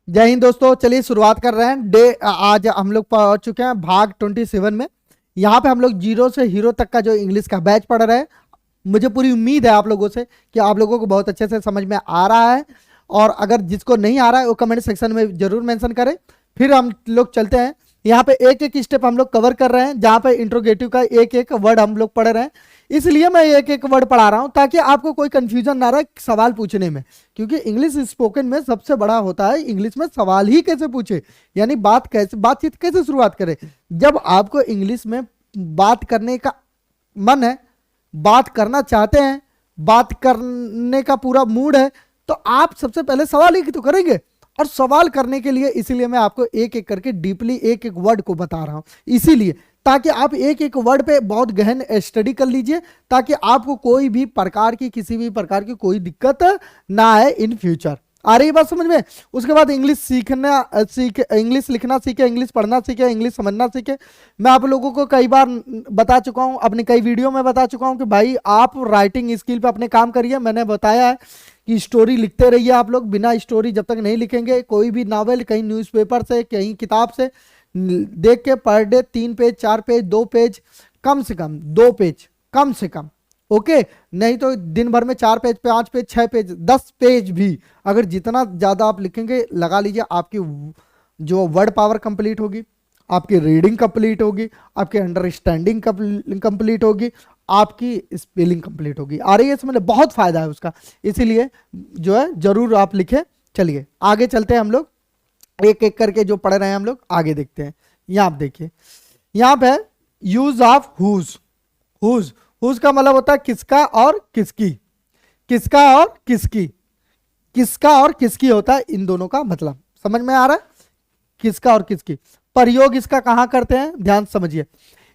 जय हिंद दोस्तों, चलिए शुरुआत कर रहे हैं। आज हम लोग पहुंच चुके हैं भाग 27 में। यहाँ पे हम लोग जीरो से हीरो तक का जो इंग्लिश का बैच पढ़ रहे हैं। मुझे पूरी उम्मीद है आप लोगों से कि आप लोगों को बहुत अच्छे से समझ में आ रहा है। और अगर जिसको नहीं आ रहा है वो कमेंट सेक्शन में जरूर मेंशन करें। फिर हम लोग चलते हैं। यहाँ पे एक एक स्टेप हम लोग कवर कर रहे हैं, जहाँ पे इंट्रोगेटिव का एक एक वर्ड हम लोग पढ़ रहे हैं। इसलिए मैं एक एक वर्ड पढ़ा रहा हूँ ताकि आपको कोई कंफ्यूजन ना रहे सवाल पूछने में, क्योंकि इंग्लिश स्पोकन में सबसे बड़ा होता है इंग्लिश में सवाल ही कैसे पूछे, यानी बातचीत कैसे शुरुआत करें। जब आपको इंग्लिश में बात करने का मन है, बात करना चाहते हैं, बात करने का पूरा मूड है, तो आप सबसे पहले सवाल ही तो करेंगे। और सवाल करने के लिए इसीलिए मैं आपको एक एक करके डीपली एक एक वर्ड को बता रहा हूं, इसीलिए ताकि आप एक एक वर्ड पे बहुत गहन स्टडी कर लीजिए, ताकि आपको कोई भी प्रकार की किसी भी प्रकार की कोई दिक्कत ना आए इन फ्यूचर। आ रही बात समझ में? उसके बाद इंग्लिश इंग्लिश लिखना सीखे, इंग्लिश पढ़ना सीखे, इंग्लिश समझना सीखे। मैं आप लोगों को कई बार बता चुका हूं, अपने कई वीडियो में बता चुका हूं कि भाई आप राइटिंग स्किल पे अपने काम करिए। मैंने बताया है कि स्टोरी लिखते रहिए आप लोग। बिना स्टोरी जब तक नहीं लिखेंगे, कोई भी नावल कहीं न्यूज़पेपर से कहीं किताब से देख के per day 3 page 4 page 2 page कम से कम 2 पेज कम से कम, ओके। नहीं तो दिन भर में 4 पेज 5 पेज 6 पेज 10 पेज भी अगर जितना ज्यादा आप लिखेंगे, लगा लीजिए आपकी जो वर्ड पावर कंप्लीट होगी, आपकी रीडिंग कंप्लीट होगी, आपकी अंडरस्टैंडिंग कंप्लीट होगी, आपकी स्पेलिंग कंप्लीट होगी। आ रही है समझ? बहुत फायदा है उसका, इसीलिए जो है जरूर आप लिखें। चलिए आगे चलते हैं हम लोग, एक एक करके जो पढ़ रहे हैं हम लोग आगे देखते हैं। यहाँ आप देखिए, यहाँ पे use of whose. Whose whose का मतलब होता है किसका और किसकी, किसका और किसकी, किसका और किसकी होता है इन दोनों का मतलब। समझ में आ रहा है? किसका और किसकी। प्रयोग इसका कहां करते हैं, ध्यान समझिए।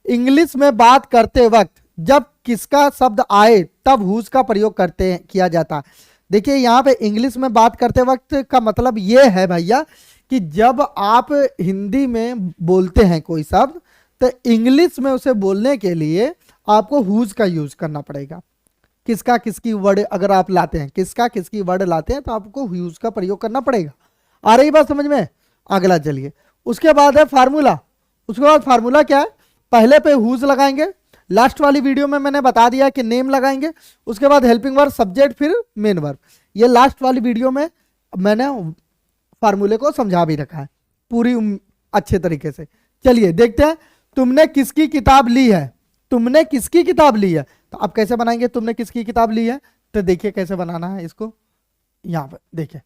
इंग्लिश में बात करते वक्त जब किसका शब्द आए तब हुज का प्रयोग करते हैं, किया जाता है। देखिए यहाँ पे इंग्लिश में बात करते वक्त का मतलब ये है भैया कि जब आप हिंदी में बोलते हैं कोई शब्द, तो इंग्लिश में उसे बोलने के लिए आपको हुज का यूज करना पड़ेगा। किसका किसकी वर्ड अगर आप लाते हैं, किसका किसकी वर्ड लाते हैं, तो आपको हुज का प्रयोग करना पड़ेगा। आ रही बात समझ में? अगला चलिए, उसके बाद है फार्मूला। उसके बाद फार्मूला क्या है, पहले पे हुज लगाएंगे, लास्ट वाली वीडियो में मैंने बता दिया कि नेम लगाएंगे, उसके बाद हेल्पिंग वर्ब, सब्जेक्ट, फिर मेन वर्ब। ये लास्ट वाली वीडियो में मैंने फार्मूले को समझा भी रखा है पूरी अच्छे तरीके से। चलिए देखते हैं, तुमने किसकी किताब ली है। तुमने किसकी किताब ली है, तो आप कैसे बनाएंगे तुमने किसकी किताब ली है? तो देखिए कैसे बनाना है इसको। यहां पर देखिए,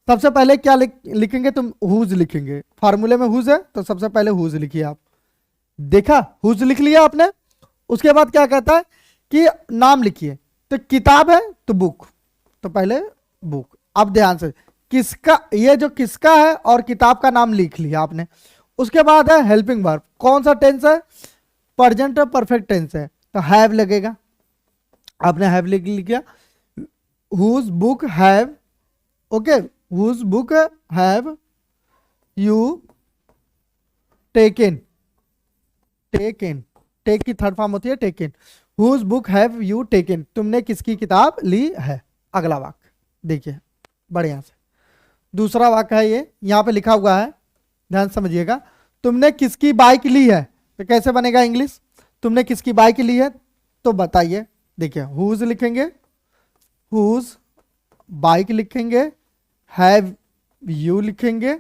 सबसे पहले क्या लिखेंगे तुम? हुज लिखेंगे। फार्मूले में हुज है तो सबसे पहले हुज लिखिए आप। देखा, हुज लिख लिया आपने। उसके बाद क्या कहता है कि नाम लिखिए, तो किताब है तो बुक, तो पहले बुक। अब ध्यान से, किसका, ये जो किसका है और किताब का नाम लिख लिया आपने। उसके बाद है हेल्पिंग वर्ब। कौन सा टेंस है? प्रेजेंट परफेक्ट टेंस है, तो हैव लगेगा। आपने हैव लिख लिया। Whose book have, okay, whose book have you taken. Taken, take की थर्ड फॉर्म होती है taken. Whose book have you taken, तुमने किसकी किताब ली है। अगला वाक्य देखिए बढ़िया से, दूसरा वाक्य है ये, यहां पे लिखा हुआ है, ध्यान समझिएगा। तुमने किसकी बाइक ली है, तो कैसे बनेगा इंग्लिश? तुमने किसकी बाइक ली है, तो बताइए। देखिए हुज लिखेंगे, हुज बाइक लिखेंगे, हैव यू लिखेंगे,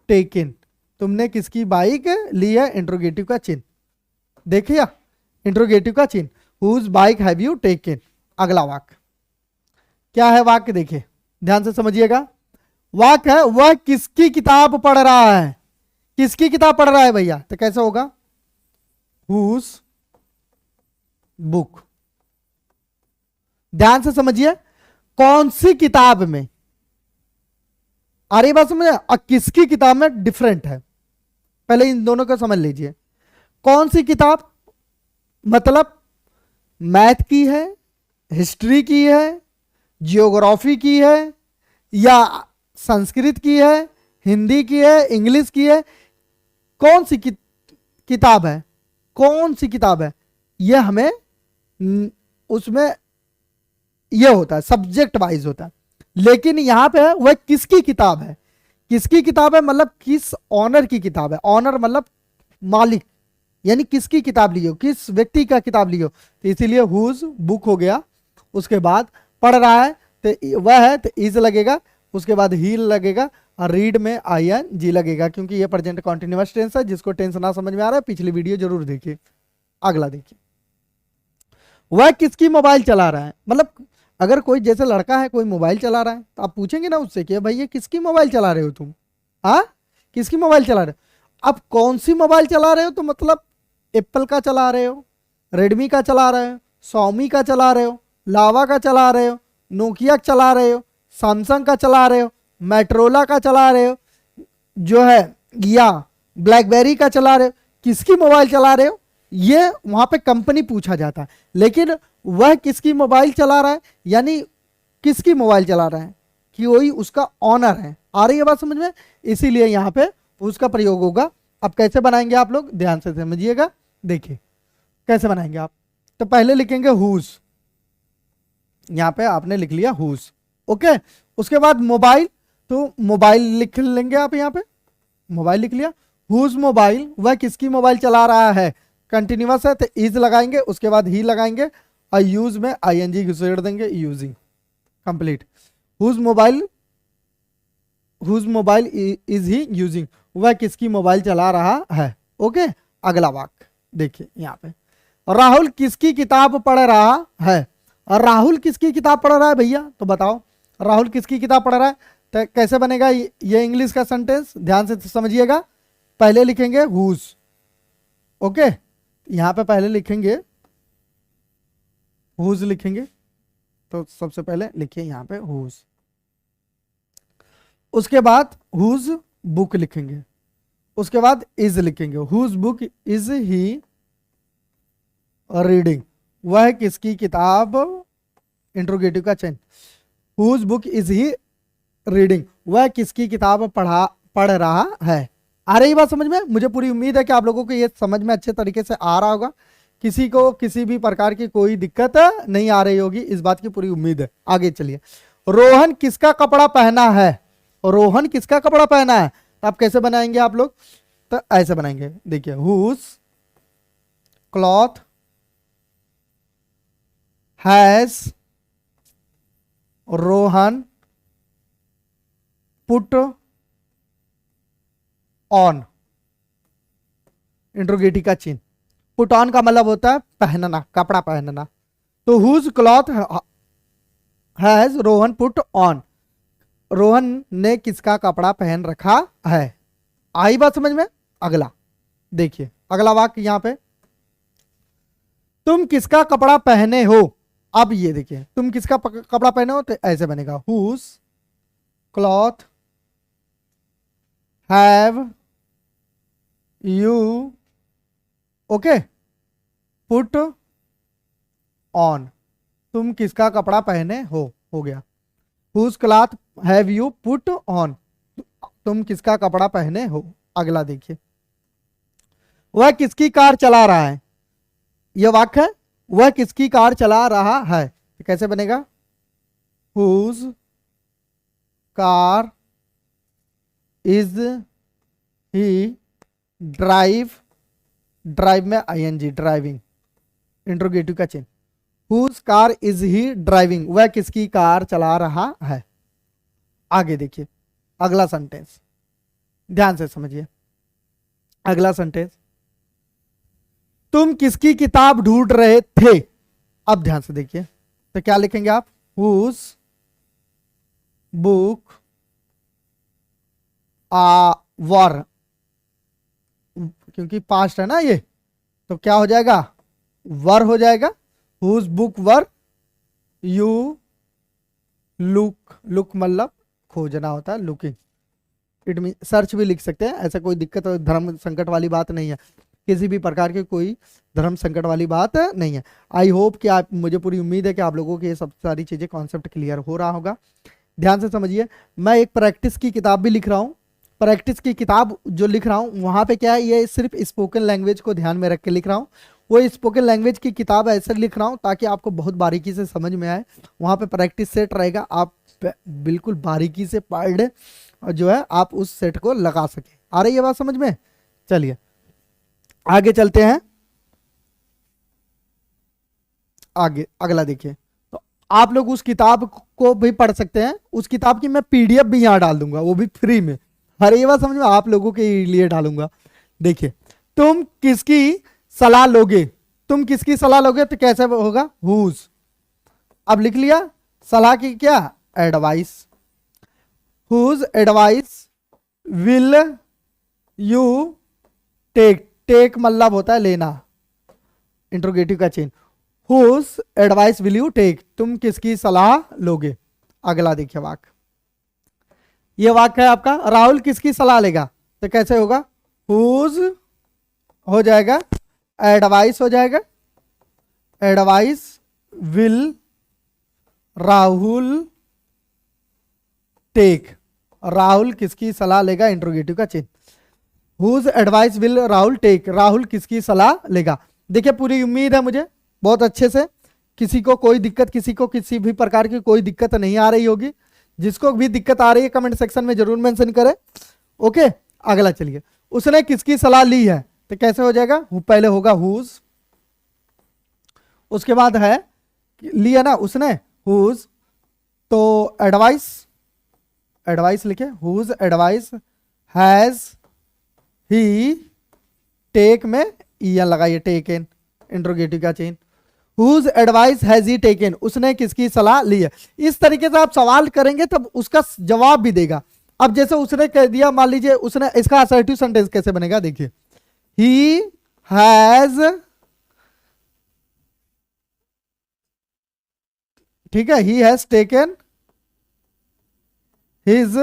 टेकन, तुमने किसकी बाइक ली है, इंट्रोगेटिव का चिन्ह। देखिए इंट्रोगेटिव का चिन्ह, whose bike have you taken. अगला वाक्य क्या है? वाक्य देखिए ध्यान से समझिएगा। वाक्य है वह किसकी किताब पढ़ रहा है। किसकी किताब पढ़ रहा है भैया, तो कैसे होगा? Whose book. ध्यान से समझिए, कौन सी किताब में। आ रही बात समझ? और किसकी किताब में डिफरेंट है, पहले इन दोनों को समझ लीजिए। कौन सी किताब मतलब मैथ की है, हिस्ट्री की है, जियोग्राफी की है, या संस्कृत की है, हिंदी की है, इंग्लिश की है। कौन सी किताब है, कौन सी किताब है, यह हमें उसमें यह होता है, सब्जेक्ट वाइज होता है। लेकिन यहां पे है वह किसकी किताब है, किसकी किताब है मतलब किस ऑनर की किताब है, ऑनर मतलब मालिक, यानी किसकी किताब ली हो, किस व्यक्ति का किताब ली हो, तो इसीलिए हुज बुक हो गया। उसके बाद पढ़ रहा है तो वह है तो इज लगेगा, उसके बाद ही लगेगा, और रीड में आई एन जी लगेगा, क्योंकि ये प्रेजेंट कॉन्टिन्यूअस टेंस है। जिसको टेंस ना समझ में आ रहा है पिछली वीडियो जरूर देखिए। अगला देखिए, वह किसकी मोबाइल चला रहा है, मतलब अगर कोई जैसे लड़का है कोई मोबाइल चला रहा है तो आप पूछेंगे ना उससे कि भाई ये किसकी मोबाइल चला रहे हो तुम, हाँ किसकी मोबाइल चला रहे हो। अब कौन सी मोबाइल चला रहे हो, तो मतलब एप्पल का चला रहे हो, रेडमी का चला रहे हो, सोमी का चला रहे हो, लावा का चला रहे हो, नोकिया का चला रहे हो, सैमसंग का चला रहे हो, मेट्रोला का चला रहे हो, जो है या ब्लैकबेरी का चला रहे हो, किसकी मोबाइल चला रहे हो, ये वहां पे कंपनी पूछा जाता है। लेकिन वह किसकी मोबाइल चला रहा है यानी किसकी मोबाइल चला रहा है कि वही उसका ऑनर है। आ रही है बात समझ में, इसीलिए यहां पे उसका प्रयोग होगा। अब कैसे बनाएंगे आप लोग ध्यान से समझिएगा, देखिए कैसे बनाएंगे आप। तो पहले लिखेंगे हुज, यहां पे आपने लिख लिया हुज, ओके। उसके बाद मोबाइल, तो मोबाइल लिख लेंगे आप, यहां पे मोबाइल लिख लिया। हुज मोबाइल, वह किसकी मोबाइल चला रहा है, कंटिन्यूअस है तो इज लगाएंगे, उसके बाद ही लगाएंगे और यूज में आईएनजी घुसेड़ देंगे, using complete. Whose mobile is he using, वह किसकी मोबाइल चला रहा है, ओके। अगला वाक्य देखिए यहाँ पे, राहुल किसकी किताब पढ़ रहा है। और राहुल किसकी किताब पढ़ रहा है भैया, तो बताओ राहुल किसकी किताब पढ़ रहा है। तो कैसे बनेगा ये इंग्लिश का सेंटेंस, ध्यान से समझिएगा। पहले लिखेंगे हुज, ओके, यहां पे पहले लिखेंगे हुज लिखेंगे, तो सबसे पहले लिखिए यहां पे हुज। उसके बाद हुज बुक लिखेंगे, उसके बाद इज लिखेंगे, whose book is he reading, वह किसकी किताब, इंट्रोगेटिव का change, whose book is he reading, वह किसकी किताब पढ़ रहा है। आ रही बात समझ में, मुझे पूरी उम्मीद है कि आप लोगों को ये समझ में अच्छे तरीके से आ रहा होगा, किसी को किसी भी प्रकार की कोई दिक्कत नहीं आ रही होगी, इस बात की पूरी उम्मीद है। आगे चलिए, रोहन किसका कपड़ा पहना है, रोहन किसका कपड़ा पहना है, तो आप कैसे बनाएंगे आप लोग, तो ऐसे बनाएंगे, देखिए whose cloth has Rohan put on, interrogative का चिन्ह, पुट ऑन का मतलब होता है पहनना, कपड़ा पहनना। तो whose cloth has Rohan put on, Rohan ने किसका कपड़ा पहन रखा है। आई बात समझ में। अगला देखिए, अगला वाक्य यहां पे, तुम किसका कपड़ा पहने हो। अब ये देखिए, तुम किसका कपड़ा पहने हो, तो ऐसे बनेगा whose cloth have you, okay, put on, तुम किसका कपड़ा पहने हो गया। Whose cloth have you put on, तुम किसका कपड़ा पहने हो। अगला देखिए, वह किसकी कार चला रहा है, यह वाक्य है, वह किसकी कार चला रहा है, तो कैसे बनेगा, whose car is he drive, drive में आईएनजी ड्राइविंग, इंट्रोगेटिव का चिन्ह, whose car is he driving, वह किसकी कार चला रहा है। आगे देखिए अगला सेंटेंस, ध्यान से समझिए। अगला सेंटेंस, तुम किसकी किताब ढूंढ रहे थे। अब ध्यान से देखिए, तो क्या लिखेंगे आप, हुज बुक वर, क्योंकि पास्ट है ना ये, तो क्या हो जाएगा, वर हो जाएगा। Whose book were you look, look मतलब खोजना होता है, लुकिंग, इट मीन सर्च भी लिख सकते हैं, ऐसा कोई दिक्कत और धर्म संकट वाली बात नहीं है, किसी भी प्रकार की कोई धर्म संकट वाली बात नहीं है। आई होप कि आप, मुझे पूरी उम्मीद है कि आप लोगों की ये सब सारी चीजें कॉन्सेप्ट क्लियर हो रहा होगा। ध्यान से समझिए, मैं एक प्रैक्टिस की किताब भी लिख रहा हूँ, प्रैक्टिस की किताब जो लिख रहा हूँ वहाँ पे क्या है, ये सिर्फ स्पोकन लैंग्वेज को ध्यान में रख के लिख रहा हूँ। वो स्पोकन लैंग्वेज की किताब ऐसे लिख रहा हूँ ताकि आपको बहुत बारीकी से समझ में आए, वहाँ पे प्रैक्टिस सेट रहेगा, आप बिल्कुल बारीकी से पढ़ और जो है आप उस सेट को लगा सके। आ रही है बात समझ में? चलिए आगे चलते हैं। आगे अगला देखिए, तो आप लोग उस किताब को भी पढ़ सकते हैं। उस किताब की मैं पीडीएफ भी यहाँ डाल दूंगा, वो भी फ्री में। हर ये बात समझ में, आप लोगों के लिए डालूंगा। देखिए, तुम किसकी सलाह लोगे? तुम किसकी सलाह लोगे तो कैसे होगा? हुज। अब लिख लिया सलाह की क्या? Advice. Whose advice will you take. Take मतलब होता है लेना, इंट्रोगेटिव का chain. Whose advice will you take, तुम किसकी सलाह लोगे? अगला देखिए वाक्य, ये वाक्य है आपका, राहुल किसकी सलाह लेगा? तो कैसे होगा? हुज हो जाएगा, एडवाइस हो जाएगा, advice will Rahul take. Rahul किसकी सलाह लेगा, इंट्रोगेटिव का chain. Whose advice will Rahul take, Rahul किसकी सलाह लेगा। देखिए पूरी उम्मीद है मुझे बहुत अच्छे से, किसी को कोई दिक्कत, किसी को किसी भी प्रकार की कोई दिक्कत नहीं आ रही होगी। जिसको भी दिक्कत आ रही है कमेंट सेक्शन में जरूर मेंशन करें। ओके, अगला चलिए, उसने किसकी सलाह ली है तो कैसे हो जाएगा? पहले होगा हुज, उसके बाद है लिया ना उसने, हुज, तो एडवाइस, एडवाइस लिखे, whose advice has he take में ईएन लगाइए, टेकन, इंट्रोगेटिव का chain. Whose advice has he taken, उसने किसकी सलाह ली है। इस तरीके से आप सवाल करेंगे तब उसका जवाब भी देगा। अब जैसे उसने कह दिया, मान लीजिए उसने, इसका असर्टिव सेंटेंस कैसे बनेगा देखिए, ही हैज, ठीक है, he has taken his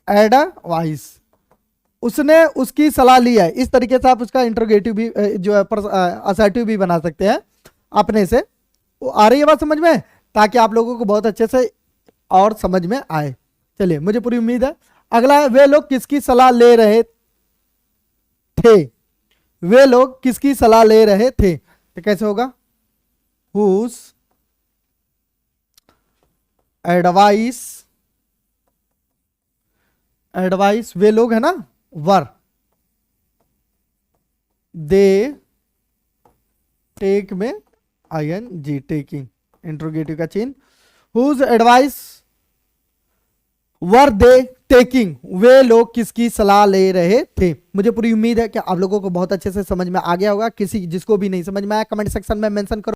advice, उसने उसकी सलाह ली है। इस तरीके से आप उसका इंट्रोगेटिव भी जो है असर्टिव भी बना सकते हैं अपने से। आ रही है बात समझ में, ताकि आप लोगों को बहुत अच्छे से और समझ में आए। चलिए मुझे पूरी उम्मीद है। अगला है, वे लोग किसकी सलाह ले रहे थे? वे लोग किसकी सलाह ले रहे थे तो कैसे होगा? हुज एडवाइस, एडवाइस वे लोग है ना, वर, दे टेक में ING, टेकिंग, इंट्रोगेटिव का chain. Whose advice were they taking, वे लोग किसकी सलाह ले रहे थे। मुझे पूरी उम्मीद है कि आप लोगों को बहुत अच्छे से समझ में आ गया होगा। किसी जिसको भी नहीं समझ में आया कमेंट सेक्शन में मेंशन करो।